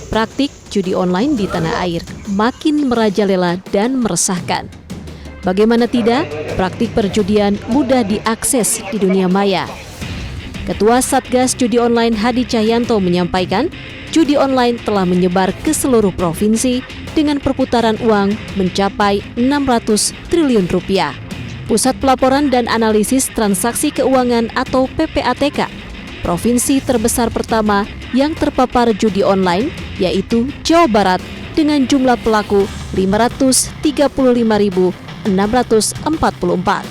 praktik judi online di tanah air makin merajalela dan meresahkan. Bagaimana tidak, praktik perjudian mudah diakses di dunia maya. Ketua Satgas Judi Online Hadi Cahyanto menyampaikan, judi online telah menyebar ke seluruh provinsi dengan perputaran uang mencapai 600 triliun rupiah. Pusat Pelaporan dan Analisis Transaksi Keuangan atau PPATK, provinsi terbesar pertama yang terpapar judi online, yaitu Jawa Barat dengan jumlah pelaku 535.644.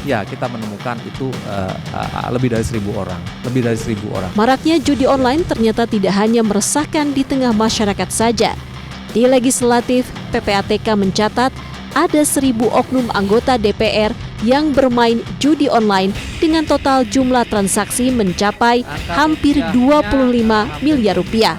Ya, kita menemukan itu lebih dari 1.000 orang. Maraknya judi online ternyata tidak hanya meresahkan di tengah masyarakat saja. Di legislatif, PPATK mencatat ada 1.000 oknum anggota DPR yang bermain judi online dengan total jumlah transaksi mencapai hampir 25 miliar rupiah.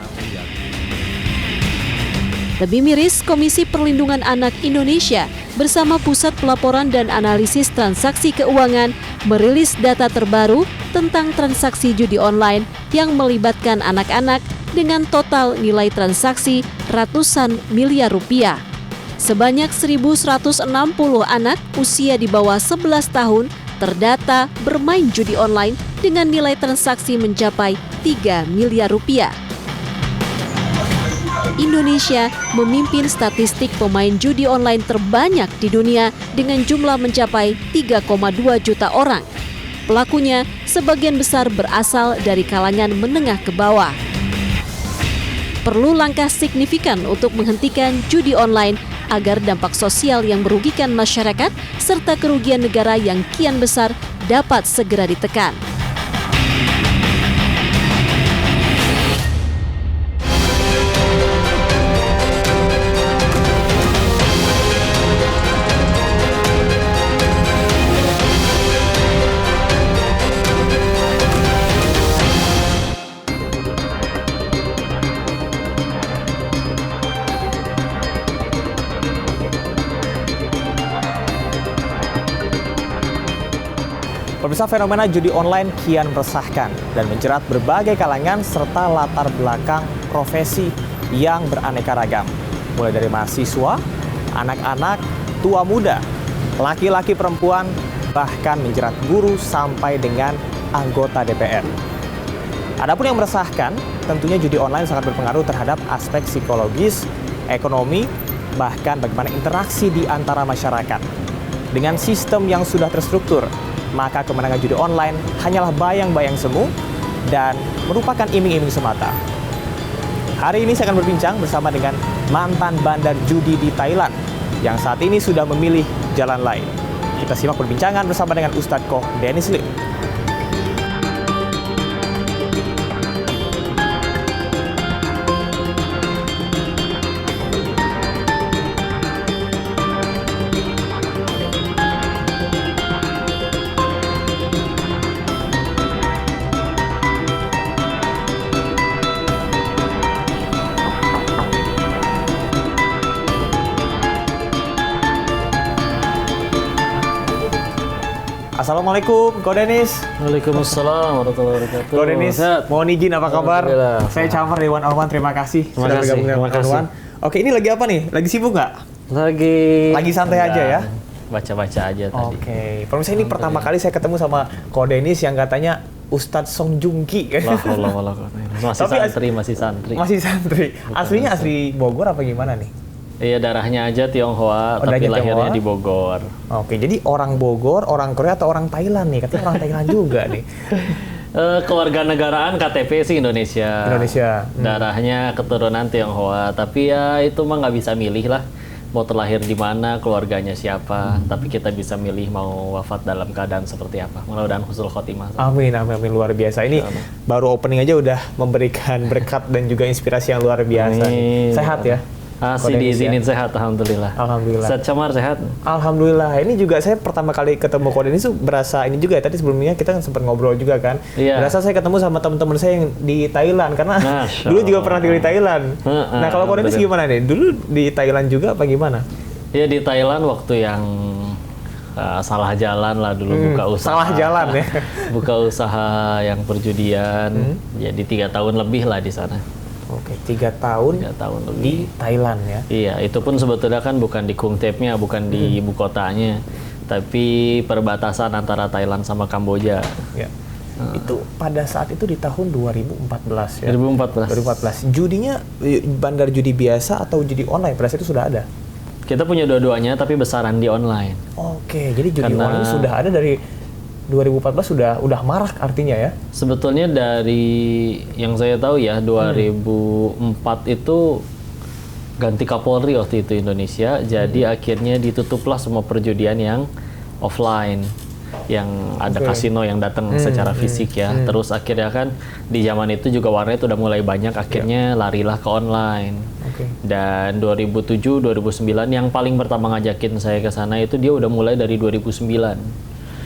Lebih miris, Komisi Perlindungan Anak Indonesia bersama Pusat Pelaporan dan Analisis Transaksi Keuangan merilis data terbaru tentang transaksi judi online yang melibatkan anak-anak dengan total nilai transaksi ratusan miliar rupiah. Sebanyak 1.160 anak usia di bawah 11 tahun terdata bermain judi online dengan nilai transaksi mencapai 3 miliar rupiah. Indonesia memimpin statistik pemain judi online terbanyak di dunia dengan jumlah mencapai 3,2 juta orang. Pelakunya sebagian besar berasal dari kalangan menengah ke bawah. Perlu langkah signifikan untuk menghentikan judi online agar dampak sosial yang merugikan masyarakat serta kerugian negara yang kian besar dapat segera ditekan. Pemirsa, fenomena judi online kian meresahkan dan menjerat berbagai kalangan serta latar belakang profesi yang beraneka ragam. Mulai dari mahasiswa, anak-anak, tua muda, laki-laki perempuan, bahkan menjerat guru sampai dengan anggota DPR. Adapun yang meresahkan, tentunya judi online sangat berpengaruh terhadap aspek psikologis, ekonomi, bahkan bagaimana interaksi di antara masyarakat. Dengan sistem yang sudah terstruktur, maka kemenangan judi online hanyalah bayang-bayang semu dan merupakan iming-iming semata. Hari ini saya akan berbincang bersama dengan mantan bandar judi di Thailand yang saat ini sudah memilih jalan lain. Kita simak perbincangan bersama dengan Ustadz Koh Dennis Lim. Assalamualaikum, Ko Dennis. Waalaikumsalam warahmatullahi wabarakatuh. Ko Dennis, mohon izin apa kabar? Saya Camar Dewan Orwan, terima kasih sudah bergabung dengan Orwan. Oke, ini lagi apa nih? Lagi sibuk nggak? Lagi santai aja ya? Baca-baca aja tadi. Oke, pemirsa, ini pertama kali saya ketemu sama Ko Dennis yang katanya Ustadz Song Joong Ki. Masih santri. Aslinya asli Bogor apa gimana nih? Iya, darahnya aja Tionghoa, tapi lahirnya di Bogor. Oke, jadi orang Bogor, orang Korea atau orang Thailand nih? Katanya orang Thailand juga nih. Kewarganegaraan KTP sih Indonesia. Darahnya keturunan Tionghoa, tapi ya itu mah nggak bisa milih lah. Mau terlahir di mana, keluarganya siapa, tapi kita bisa milih mau wafat dalam keadaan seperti apa. Mudah-mudahan husnul khotimah. Amin, luar biasa. Ini baru opening aja udah memberikan berkat dan juga inspirasi yang luar biasa. Sehat ya? Masih diizinin ya? Sehat, alhamdulillah. Ustadz Camar sehat? Alhamdulillah. Ini juga saya pertama kali ketemu Ko Dennis itu berasa ini juga. Tadi sebelumnya kita sempat ngobrol juga kan. Iya. Berasa saya ketemu sama teman-teman saya yang di Thailand karena dulu juga pernah tinggal di Thailand. Nah, kalau Ko Dennis gimana nih? Dulu di Thailand juga apa gimana? Iya, di Thailand waktu yang salah jalan lah dulu buka usaha. Salah jalan ya. Buka usaha yang perjudian. Jadi 3 tahun lebih lah di sana. Oke, 3 tahun. 3 tahun lebih. Di Thailand ya. Iya, itu pun sebetulnya kan bukan di Khung Thep-nya, bukan di ibu kotanya, tapi perbatasan antara Thailand sama Kamboja. Ya. Itu pada saat itu di tahun 2014 ya. 2014. Judinya bandar judi biasa atau judi online pada saat itu sudah ada? Kita punya dua-duanya tapi besaran di online. Oke, jadi judi online sudah ada dari 2014 udah marak artinya ya? Sebetulnya dari yang saya tahu ya 2004 itu ganti Kapolri waktu itu Indonesia, jadi akhirnya ditutuplah semua perjudian yang offline, yang ada kasino yang datang secara fisik ya. Terus akhirnya kan di zaman itu juga warnet udah mulai banyak, akhirnya larilah ke online. Dan 2007 2009 yang paling pertama ngajakin saya ke sana itu dia udah mulai dari 2009.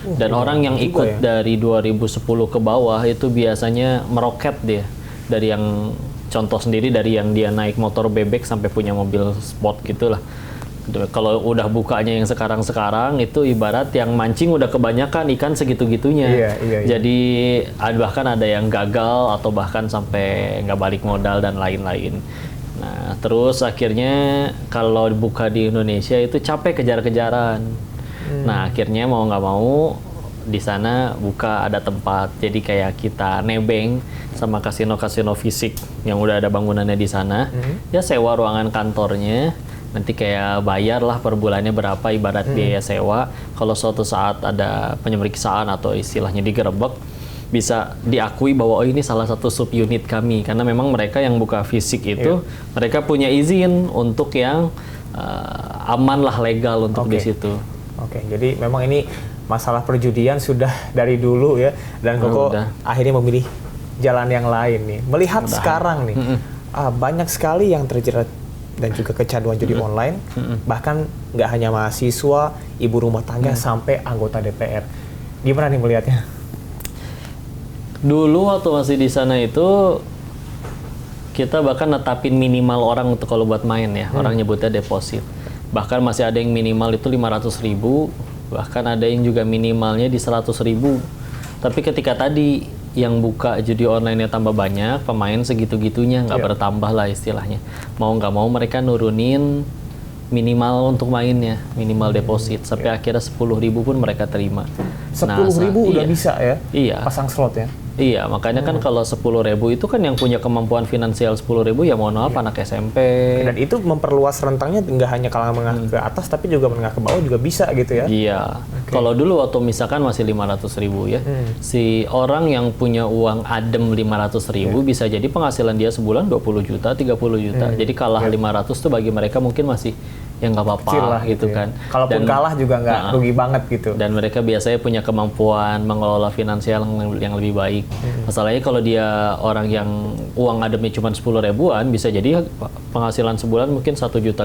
Dan orang yang ikut dari 2010 ke bawah itu biasanya meroket dia. Dari yang contoh sendiri dari yang dia naik motor bebek sampai punya mobil sport gitulah. Kalau udah bukanya yang sekarang-sekarang itu ibarat yang mancing udah kebanyakan ikan segitu-gitunya. Jadi bahkan ada yang gagal atau bahkan sampai nggak balik modal dan lain-lain. Nah terus akhirnya kalau buka di Indonesia itu capek kejar-kejaran. Nah akhirnya mau nggak mau di sana buka ada tempat. Jadi kayak kita nebeng sama kasino-kasino fisik yang udah ada bangunannya di sana. Ya sewa ruangan kantornya. Nanti kayak bayar lah per bulannya berapa ibarat biaya sewa. Kalau suatu saat ada pemeriksaan atau istilahnya digerebek, bisa diakui bahwa oh ini salah satu subunit kami. Karena memang mereka yang buka fisik itu, mereka punya izin untuk yang aman lah, legal untuk di situ. Oke, jadi memang ini masalah perjudian sudah dari dulu ya. Dan Koko akhirnya memilih jalan yang lain nih. Melihat sekarang nih, banyak sekali yang terjerat dan juga kecanduan judi online, bahkan nggak hanya mahasiswa, ibu rumah tangga, sampai anggota DPR. Gimana nih melihatnya? Dulu waktu masih di sana itu, kita bahkan netapin minimal orang untuk kalau buat main ya, orang nyebutnya deposit. Bahkan masih ada yang minimal itu 500.000, bahkan ada yang juga minimalnya di 100.000. Tapi ketika tadi yang buka judi online-nya tambah banyak, pemain segitu-gitunya nggak bertambah lah istilahnya. Mau nggak mau mereka nurunin minimal untuk mainnya, minimal deposit. Sampai akhirnya 10.000 pun mereka terima. 10.000 udah bisa ya? Iya. Pasang slot ya? Iya, makanya kan kalau 10.000 itu kan yang punya kemampuan finansial 10.000 ya mohon maaf anak SMP. Dan itu memperluas rentangnya nggak hanya kalangan menengah ke atas, tapi juga menengah ke bawah juga bisa gitu ya? Iya. Kalau dulu waktu misalkan masih 500.000 ya, si orang yang punya uang adem 500.000 bisa jadi penghasilan dia sebulan 20 juta, 30 juta. Jadi kalah 500 tuh bagi mereka mungkin masih ya nggak apa-apa gitu kan. Kalaupun kalah juga nggak rugi banget gitu. Dan mereka biasanya punya kemampuan mengelola finansial yang lebih baik. Masalahnya kalau dia orang yang uang ademnya cuma 10 ribuan, bisa jadi penghasilan sebulan mungkin 1.500.000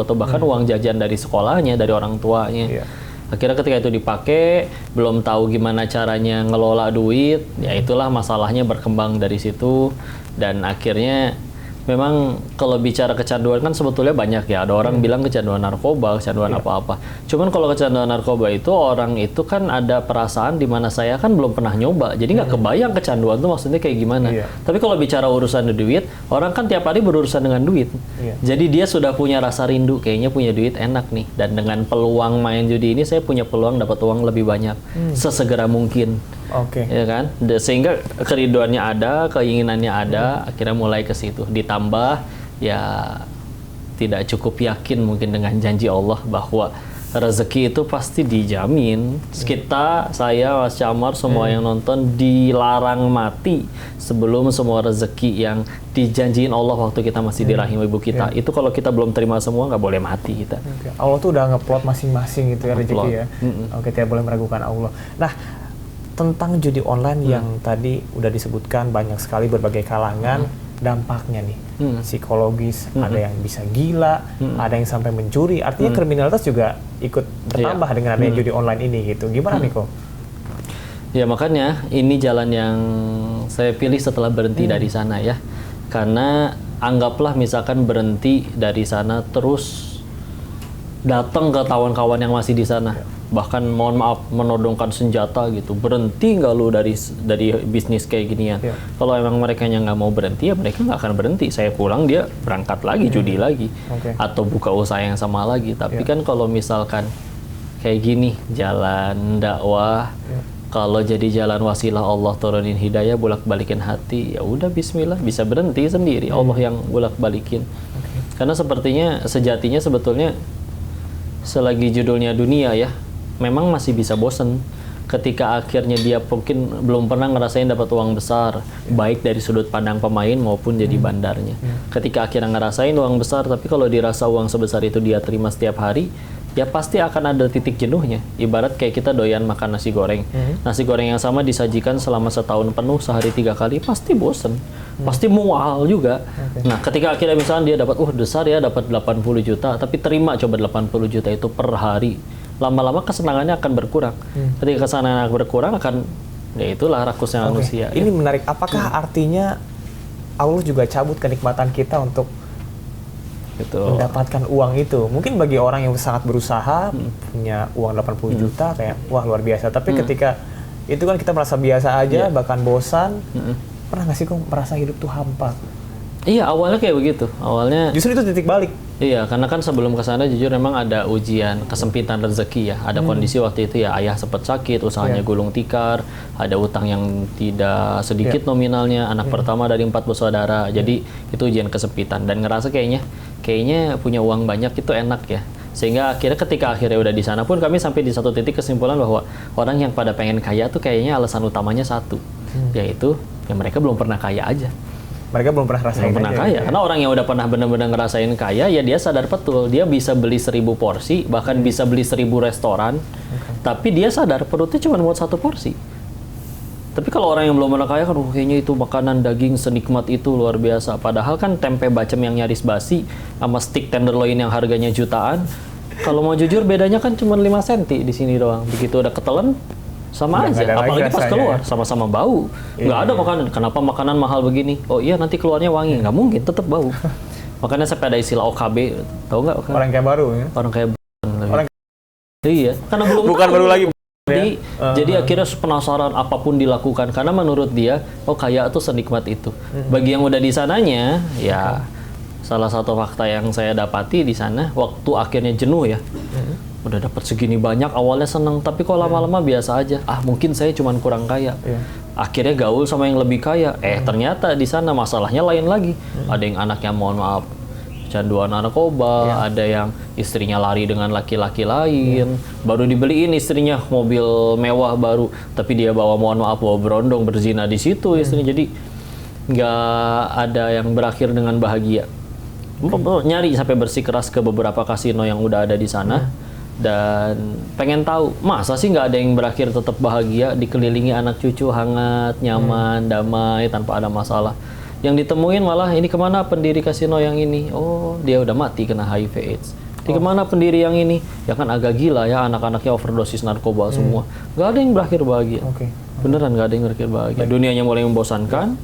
atau bahkan uang jajan dari sekolahnya, dari orang tuanya. Akhirnya ketika itu dipakai, belum tahu gimana caranya ngelola duit, ya itulah masalahnya berkembang dari situ. Dan akhirnya memang kalau bicara kecanduan kan sebetulnya banyak ya. Ada orang bilang kecanduan narkoba, kecanduan apa-apa. Cuman kalau kecanduan narkoba itu orang itu kan ada perasaan di mana saya kan belum pernah nyoba. Jadi nggak kebayang kecanduan itu maksudnya kayak gimana. Tapi kalau bicara urusan duit, orang kan tiap hari berurusan dengan duit. Jadi dia sudah punya rasa rindu, kayaknya punya duit enak nih. Dan dengan peluang main judi ini saya punya peluang dapat uang lebih banyak sesegera mungkin. Ya kan, sehingga kerinduannya ada, keinginannya ada, akhirnya mulai ke situ. Ditambah ya tidak cukup yakin mungkin dengan janji Allah bahwa rezeki itu pasti dijamin. Kita, saya, Mas Camar, semua yang nonton dilarang mati sebelum semua rezeki yang dijanjiin Allah waktu kita masih di rahim ibu kita. Itu kalau kita belum terima semua nggak boleh mati kita. Allah tuh udah ngeplot masing-masing gitu ya rezeki ya. Tidak boleh meragukan Allah. Nah, tentang judi online yang tadi udah disebutkan banyak sekali berbagai kalangan, dampaknya nih psikologis, ada yang bisa gila, ada yang sampai mencuri, artinya kriminalitas juga ikut bertambah dengan adanya judi online ini gitu. Gimana nih kok? Ya makanya ini jalan yang saya pilih setelah berhenti dari sana ya, karena anggaplah misalkan berhenti dari sana terus datang ke kawan-kawan yang masih di sana, bahkan mohon maaf menodongkan senjata gitu, berhenti nggak lu dari bisnis kayak ginian. Kalau emang mereka yang nggak mau berhenti, ya mereka nggak akan berhenti. Saya pulang, dia berangkat lagi judi lagi, atau buka usaha yang sama lagi. Tapi kan kalau misalkan kayak gini jalan dakwah, kalau jadi jalan wasilah Allah turunin hidayah, bolak-balikin hati, ya udah bismillah, bisa berhenti sendiri. Allah yang bolak-balikin. Karena sepertinya sejatinya sebetulnya selagi judulnya dunia ya, memang masih bisa bosen ketika akhirnya dia mungkin belum pernah ngerasain dapat uang besar, baik dari sudut pandang pemain maupun jadi bandarnya. Ketika akhirnya ngerasain uang besar, tapi kalau dirasa uang sebesar itu dia terima setiap hari, ya pasti akan ada titik jenuhnya. Ibarat kayak kita doyan makan nasi goreng. Nasi goreng yang sama disajikan selama setahun penuh, sehari 3 kali, pasti bosen. Pasti mual juga. Nah, ketika akhirnya misalnya dia dapat, besar ya, dapat 80 juta, tapi terima coba 80 juta itu per hari. Lama-lama kesenangannya akan berkurang. Ketika kesenangan berkurang akan, ya itulah rakusnya manusia. Ini menarik. Apakah artinya Allah juga cabut kenikmatan kita untuk mendapatkan uang itu? Mungkin bagi orang yang sangat berusaha, punya uang 80 juta, kayak wah luar biasa. Tapi ketika itu kan kita merasa biasa aja, bahkan bosan. Pernah nggak sih kok merasa hidup tuh hampa? Iya, awalnya kayak begitu. Awalnya justru itu titik balik. Iya, karena kan sebelum ke sana jujur memang ada ujian kesempitan rezeki ya. Ada kondisi waktu itu ya ayah sempat sakit, usahanya gulung tikar, ada utang yang tidak sedikit nominalnya, anak pertama dari 4 bersaudara. Jadi itu ujian kesempitan dan ngerasa kayaknya punya uang banyak itu enak ya. Sehingga ketika akhirnya udah di sana pun kami sampai di satu titik kesimpulan bahwa orang yang pada pengen kaya tuh kayaknya alasan utamanya satu, yaitu ya mereka belum pernah kaya aja. Mereka belum pernah rasain kaya. Karena orang yang udah pernah benar-benar ngerasain kaya, ya dia sadar betul. Dia bisa beli 1000 porsi, bahkan bisa beli 1000 restoran. Tapi dia sadar perutnya cuma buat 1 porsi. Tapi kalau orang yang belum pernah kaya kan, kayaknya itu makanan daging senikmat itu luar biasa. Padahal kan tempe bacem yang nyaris basi, sama steak tenderloin yang harganya jutaan. Kalau mau jujur bedanya kan cuma 5 cm di sini doang. Begitu udah ketelan, sama aja, apalagi pas keluar, sama-sama bau. Nggak ada makanan, kenapa makanan mahal begini? Oh iya, nanti keluarnya wangi. Nggak mungkin, tetap bau. Makanya sampai ada istilah OKB, tahu nggak? Orang kayak baru ya? Orang kayak iya, karena belum bukan baru lagi. Jadi akhirnya penasaran apapun dilakukan, karena menurut dia, kaya tuh senikmat itu. Bagi yang udah di sananya, ya salah satu fakta yang saya dapati di sana, waktu akhirnya jenuh ya, udah dapat segini banyak, awalnya seneng, tapi kok lama-lama biasa aja. Mungkin saya cuma kurang kaya. Akhirnya gaul sama yang lebih kaya. Ternyata di sana masalahnya lain lagi. Ada yang anaknya mohon maaf canduan narkoba, ada yang istrinya lari dengan laki-laki lain, baru dibeliin istrinya mobil mewah baru, tapi dia bawa mohon maaf bawa berondong berzina di situ istrinya. Jadi nggak ada yang berakhir dengan bahagia. Nyari sampai bersikeras ke beberapa kasino yang udah ada di sana. Dan pengen tahu, masa sih nggak ada yang berakhir tetap bahagia, dikelilingi anak cucu hangat, nyaman, damai, tanpa ada masalah. Yang ditemuin malah, ini kemana pendiri kasino yang ini? Oh, dia udah mati kena HIV AIDS. Ini kemana pendiri yang ini? Ya kan agak gila ya, anak-anaknya overdosis narkoba semua. Nggak ada yang berakhir bahagia. Beneran nggak ada yang berakhir bahagia. Dunianya mulai membosankan.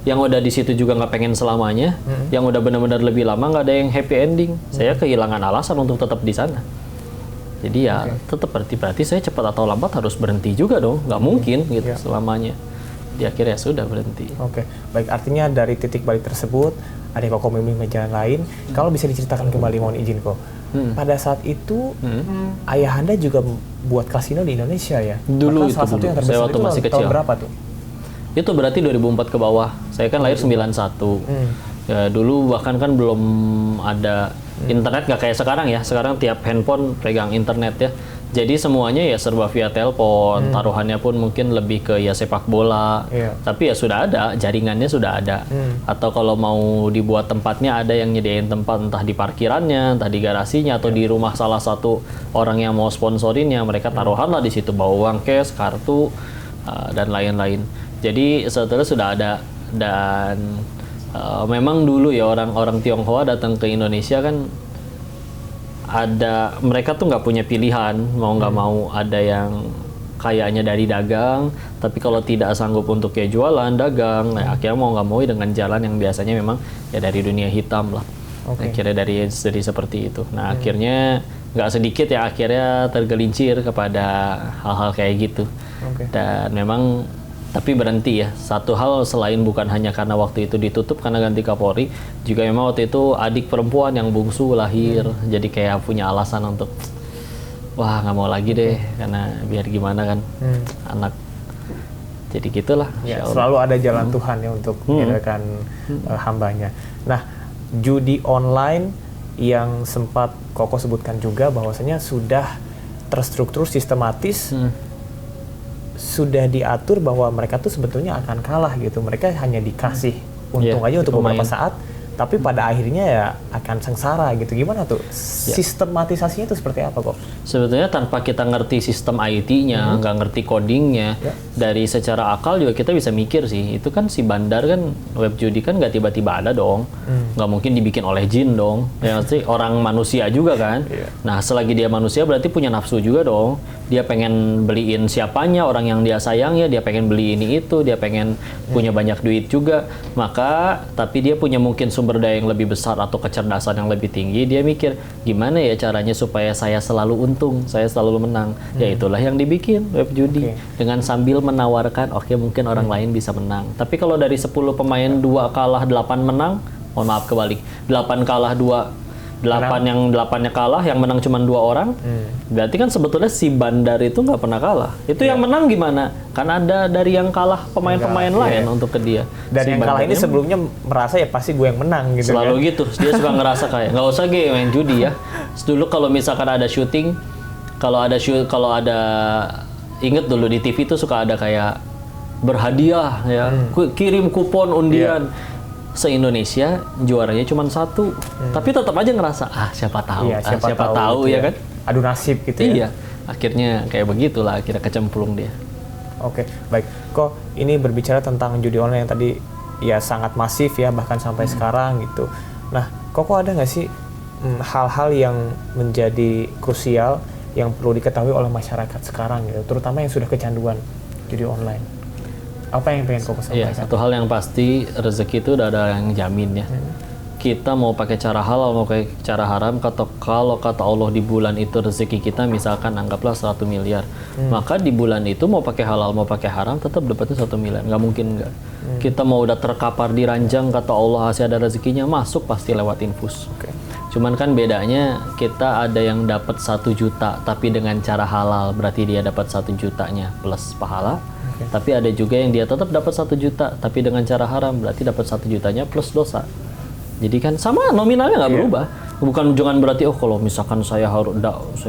Yang udah di situ juga nggak pengen selamanya. Yang udah benar-benar lebih lama nggak ada yang happy ending. Saya kehilangan alasan untuk tetap di sana. Jadi ya tetap berarti saya cepat atau lambat harus berhenti juga dong, nggak mungkin gitu selamanya. Di akhirnya sudah berhenti. Baik, artinya dari titik balik tersebut ada kok memilih jalan lain. Kalau bisa diceritakan kembali, mohon izin kok. Pada saat itu ayah Anda juga buat kasino di Indonesia ya? Dulu salah satu yang terbesar itu masih kecil. Tahun berapa tuh? Itu berarti 2004 ke bawah. Saya kan lahir 91. Ya, dulu bahkan kan belum ada internet, nggak kayak sekarang ya. Sekarang tiap handphone pegang internet ya. Jadi semuanya ya serba via telepon. Taruhannya pun mungkin lebih ke ya sepak bola. Tapi ya sudah ada, jaringannya sudah ada. Atau kalau mau dibuat tempatnya, ada yang nyediain tempat entah di parkirannya, entah di garasinya, atau di rumah salah satu orang yang mau sponsorinnya. Mereka taruhan lah di situ, bawa uang cash, kartu, dan lain-lain. Jadi setelah sudah ada. Dan memang dulu ya orang Tionghoa datang ke Indonesia kan ada, mereka tuh nggak punya pilihan, mau nggak mau ada yang kayaknya dari dagang, tapi kalau tidak sanggup untuk ya jualan, dagang, nah akhirnya mau nggak mau dengan jalan yang biasanya memang ya dari dunia hitam lah. Akhirnya dari seperti itu. Nah akhirnya nggak sedikit yang akhirnya tergelincir kepada hal-hal kayak gitu. Dan memang tapi berhenti ya. Satu hal selain bukan hanya karena waktu itu ditutup karena ganti Kapolri, juga memang waktu itu adik perempuan yang bungsu lahir, jadi kayak punya alasan untuk wah nggak mau lagi deh, karena biar gimana kan anak. Jadi gitulah. Ya, selalu ada jalan Tuhan ya untuk menyediakan hambanya. Nah, judi online yang sempat Koko sebutkan juga bahwasanya sudah terstruktur sistematis, sudah diatur bahwa mereka tuh sebetulnya akan kalah gitu. Mereka hanya dikasih untung aja untuk beberapa saat, tapi pada akhirnya ya akan sengsara gitu. Gimana tuh sistematisasinya itu seperti apa kok? Sebetulnya tanpa kita ngerti sistem IT-nya, nggak ngerti codingnya, dari secara akal juga kita bisa mikir sih. Itu kan si bandar kan, web judi kan nggak tiba-tiba ada dong. Nggak mungkin dibikin oleh jin dong. Ya sih, orang manusia juga kan. Nah, selagi dia manusia berarti punya nafsu juga dong. Dia pengen beliin siapanya, orang yang dia sayang ya, dia pengen beli ini itu, dia pengen punya banyak duit juga. Maka, tapi dia punya mungkin sumber daya yang lebih besar atau kecerdasan yang lebih tinggi, dia mikir, gimana ya caranya supaya saya selalu untung, saya selalu menang. Ya itulah yang dibikin web judi. Dengan sambil menawarkan, oke mungkin orang lain bisa menang. Tapi kalau dari 10 pemain 2 kalah 8 menang, mohon maaf kebalik, 8 kalah 2, 8-nya kalah, yang menang cuma 2 orang, berarti kan sebetulnya si bandar itu nggak pernah kalah. Itu yang menang gimana? Kan ada dari yang kalah pemain-pemain lain untuk ke dia. Dan si yang kalah ini sebelumnya merasa ya pasti gue yang menang gitu. Selalu gitu, dia suka ngerasa kayak nggak usah gue main judi ya. Dulu kalau misalkan ada syuting, kalau ada inget dulu di TV tuh suka ada kayak berhadiah ya, kirim kupon undian. Se-Indonesia juaranya cuma 1, tapi tetap aja ngerasa siapa tahu, siapa tahu gitu ya kan, adu nasib gitu ya. Iya, akhirnya kayak begitulah, akhirnya kecemplung dia. Oke, baik. Kok ini berbicara tentang judi online yang tadi ya sangat masif ya, bahkan sampai sekarang gitu. Nah, kok ada nggak sih hal-hal yang menjadi krusial yang perlu diketahui oleh masyarakat sekarang gitu, terutama yang sudah kecanduan judi online? Apa yang pengen Koko sampaikan? Iya, satu hal yang pasti, rezeki itu udah ada yang jamin ya. Kita mau pakai cara halal, mau pakai cara haram, kalau kata Allah di bulan itu rezeki kita misalkan anggaplah 100 miliar. Maka di bulan itu mau pakai halal, mau pakai haram, tetap dapatnya 1 miliar. Nggak mungkin nggak. Kita mau udah terkapar di ranjang, kata Allah masih ada rezekinya, masuk pasti lewat infus. Cuman kan bedanya, kita ada yang dapat 1 juta, tapi dengan cara halal, berarti dia dapat 1 jutanya plus pahala. Tapi ada juga yang dia tetap dapat 1 juta, tapi dengan cara haram, berarti dapat 1 jutanya plus dosa. Jadi kan sama, nominalnya nggak berubah. Jangan berarti kalau misalkan saya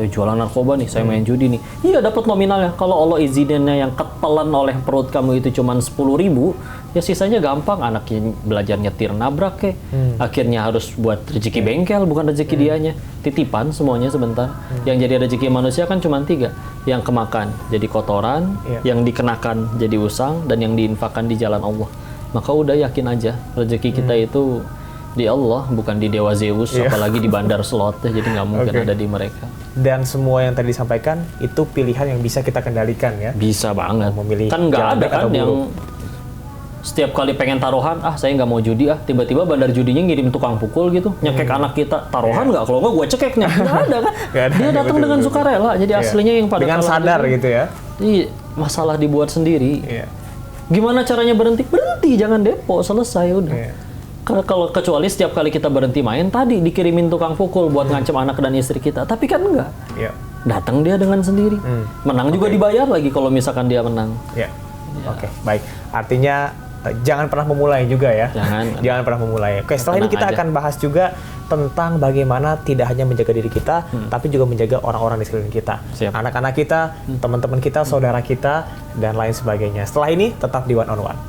jualan narkoba nih, saya main judi nih, iya dapat nominalnya. Kalau Allah izinnya yang ketelan oleh perut kamu itu cuma 10.000, ya sisanya gampang. Anaknya belajar nyetir, nabrak akhirnya harus buat rezeki bengkel, bukan rezeki dianya, titipan semuanya sebentar. Yang jadi rezeki manusia kan cuma 3, yang kemakan jadi kotoran, yang dikenakan jadi usang, dan yang diinfakkan di jalan Allah. Maka udah yakin aja rezeki kita itu di Allah, bukan di Dewa Zeus, apalagi di bandar slot, jadi nggak mungkin ada di mereka. Dan semua yang tadi disampaikan itu pilihan yang bisa kita kendalikan ya? Bisa banget. Memilih kan nggak ada kan yang setiap kali pengen taruhan, saya nggak mau judi tiba-tiba bandar judinya ngirim tukang pukul gitu, nyekek anak kita, taruhan nggak? Kalau nggak gue cekeknya. Nggak ada kan? Dia datang dengan sukarela, jadi aslinya yang pada dengan sadar gitu ya? Iya, masalah dibuat sendiri. Gimana caranya berhenti? Berhenti, jangan depo, selesai udah. Karena kalau kecuali setiap kali kita berhenti main, tadi dikirimin tukang pukul buat ngancem anak dan istri kita. Tapi kan enggak. Datang dia dengan sendiri. Menang juga dibayar lagi kalau misalkan dia menang. Oke, baik. Artinya jangan pernah memulai juga ya. Jangan pernah memulai. Oke, setelah ini kita akan bahas juga tentang bagaimana tidak hanya menjaga diri kita, tapi juga menjaga orang-orang di sekeliling kita. Anak-anak kita, teman-teman kita, saudara kita, dan lain sebagainya. Setelah ini tetap di One on One.